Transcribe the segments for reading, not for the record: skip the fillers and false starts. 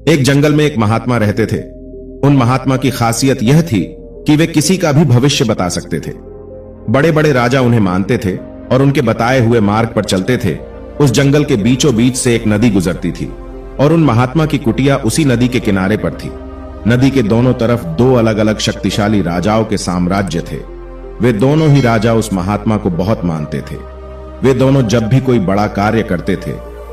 एक जंगल में एक महात्मा रहते थे। उन महात्मा की खासियत यह थी कि वे किसी का भी भविष्य बता सकते थे। बड़े बड़े राजा उन्हें मानते थे और उनके बताए हुए मार्ग पर चलते थे। उस जंगल के बीचों बीच से एक नदी गुजरती थी और उन महात्मा की कुटिया उसी नदी के किनारे पर थी। नदी के दोनों तरफ दो अलग अलग शक्तिशाली राजाओं के साम्राज्य थे। वे दोनों ही राजा उस महात्मा को बहुत मानते थे। वे दोनों जब भी कोई बड़ा कार्य करते थे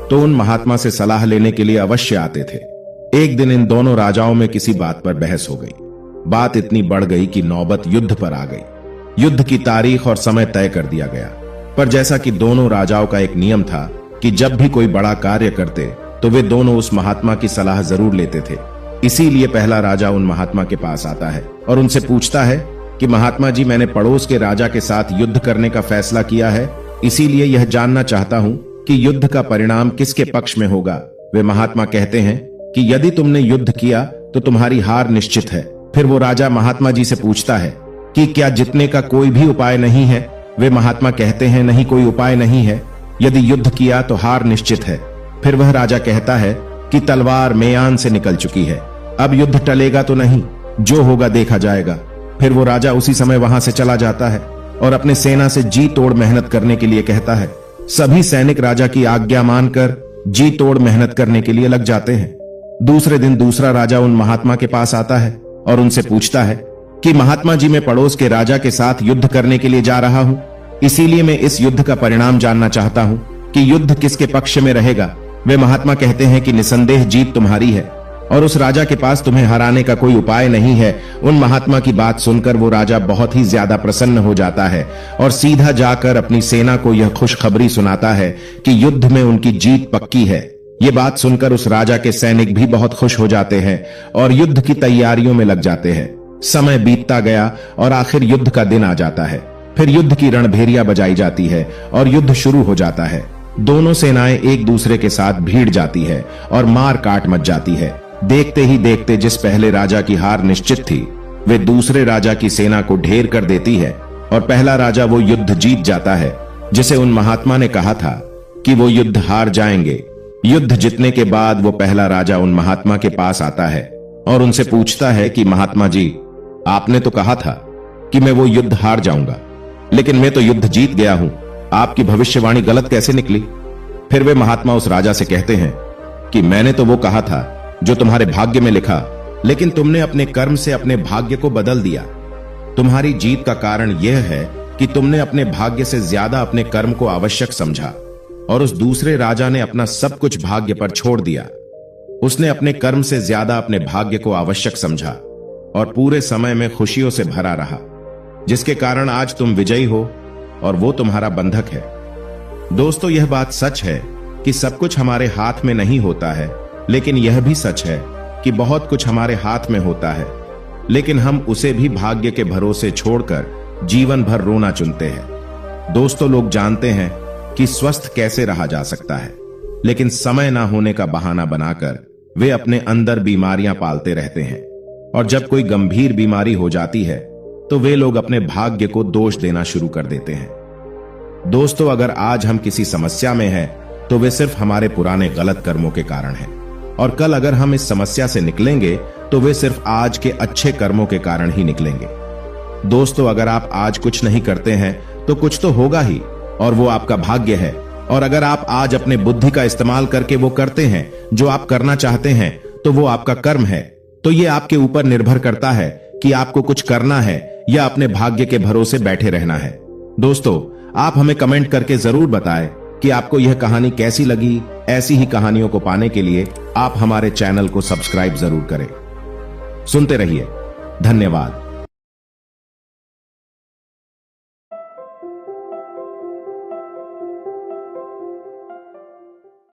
तो उन महात्मा से सलाह लेने के लिए अवश्य आते थे। एक दिन इन दोनों राजाओं में किसी बात पर बहस हो गई। बात इतनी बढ़ गई कि नौबत युद्ध पर आ गई। युद्ध की तारीख और समय तय कर दिया गया। पर जैसा कि दोनों राजाओं का एक नियम था कि जब भी कोई बड़ा कार्य करते तो वे दोनों उस महात्मा की सलाह जरूर लेते थे। इसीलिए पहला राजा उन महात्मा के पास आता है और उनसे पूछता है कि महात्मा जी, मैंने पड़ोस के राजा के साथ युद्ध करने का फैसला किया है, इसीलिए यह जानना चाहता हूं कि युद्ध का परिणाम किसके पक्ष में होगा। वे महात्मा कहते हैं कि यदि तुमने युद्ध किया तो तुम्हारी हार निश्चित है। फिर वो राजा महात्मा जी से पूछता है कि क्या जीतने का कोई भी उपाय नहीं है। वे महात्मा कहते हैं नहीं, कोई उपाय नहीं है। यदि युद्ध किया तो हार निश्चित है। फिर वह राजा कहता है कि तलवार मेयान से निकल चुकी है, अब युद्ध टलेगा तो नहीं, जो होगा देखा जाएगा। फिर वो राजा उसी समय वहां से चला जाता है और अपने सेना से जी तोड़ मेहनत करने के लिए कहता है। सभी सैनिक राजा की आज्ञा मानकर जी तोड़ मेहनत करने के लिए लग जाते हैं। दूसरे दिन दूसरा राजा उन महात्मा के पास आता है और उनसे पूछता है कि महात्मा जी, मैं पड़ोस के राजा के साथ युद्ध करने के लिए जा रहा हूं, इसीलिए मैं इस युद्ध का परिणाम जानना चाहता हूं कि युद्ध किसके पक्ष में रहेगा। वे महात्मा कहते हैं कि निसंदेह जीत तुम्हारी है और उस राजा के पास तुम्हें हराने का कोई उपाय नहीं है। उन महात्मा की बात सुनकर वो राजा बहुत ही ज्यादा प्रसन्न हो जाता है और सीधा जाकर अपनी सेना को यह खुशखबरी सुनाता है कि युद्ध में उनकी जीत पक्की है। ये बात सुनकर उस राजा के सैनिक भी बहुत खुश हो जाते हैं और युद्ध की तैयारियों में लग जाते हैं। समय बीतता गया और आखिर युद्ध का दिन आ जाता है। फिर युद्ध की रणभेरिया बजाई जाती है और युद्ध शुरू हो जाता है। दोनों सेनाएं एक दूसरे के साथ भीड़ जाती है और मार काट मच जाती है। देखते ही देखते जिस पहले राजा की हार निश्चित थी, वे दूसरे राजा की सेना को ढेर कर देती है और पहला राजा वो युद्ध जीत जाता है जिसे उन महात्मा ने कहा था कि वो युद्ध हार जाएंगे। युद्ध जीतने के बाद वो पहला राजा उन महात्मा के पास आता है और उनसे पूछता है कि महात्मा जी, आपने तो कहा था कि मैं वो युद्ध हार जाऊंगा, लेकिन मैं तो युद्ध जीत गया हूं। आपकी भविष्यवाणी गलत कैसे निकली? फिर वे महात्मा उस राजा से कहते हैं कि मैंने तो वो कहा था जो तुम्हारे भाग्य में लिखा, लेकिन तुमने अपने कर्म से अपने भाग्य को बदल दिया। तुम्हारी जीत का कारण यह है कि तुमने अपने भाग्य से ज्यादा अपने कर्म को आवश्यक समझा और उस दूसरे राजा ने अपना सब कुछ भाग्य पर छोड़ दिया। उसने अपने कर्म से ज्यादा अपने भाग्य को आवश्यक समझा और पूरे समय में खुशियों से भरा रहा, जिसके कारण आज तुम विजयी हो और वो तुम्हारा बंधक है। दोस्तों, यह बात सच है कि सब कुछ हमारे हाथ में नहीं होता है, लेकिन यह भी सच है कि बहुत कुछ हमारे हाथ में होता है, लेकिन हम उसे भी भाग्य के भरोसे छोड़कर जीवन भर रोना चुनते हैं। दोस्तों, लोग जानते हैं कि स्वस्थ कैसे रहा जा सकता है, लेकिन समय ना होने का बहाना बनाकर वे अपने अंदर बीमारियां पालते रहते हैं और जब कोई गंभीर बीमारी हो जाती है तो वे लोग अपने भाग्य को दोष देना शुरू कर देते हैं। दोस्तों, अगर आज हम किसी समस्या में हैं तो वे सिर्फ हमारे पुराने गलत कर्मों के कारण हैं और कल अगर हम इस समस्या से निकलेंगे तो वे सिर्फ आज के अच्छे कर्मों के कारण ही निकलेंगे। दोस्तों, अगर आप आज कुछ नहीं करते हैं तो कुछ तो होगा ही और वो आपका भाग्य है, और अगर आप आज अपने बुद्धि का इस्तेमाल करके वो करते हैं जो आप करना चाहते हैं तो वो आपका कर्म है। तो ये आपके ऊपर निर्भर करता है कि आपको कुछ करना है या अपने भाग्य के भरोसे बैठे रहना है। दोस्तों, आप हमें कमेंट करके जरूर बताएं कि आपको यह कहानी कैसी लगी। ऐसी ही कहानियों को पाने के लिए आप हमारे चैनल को सब्सक्राइब जरूर करें। सुनते रहिए। धन्यवाद।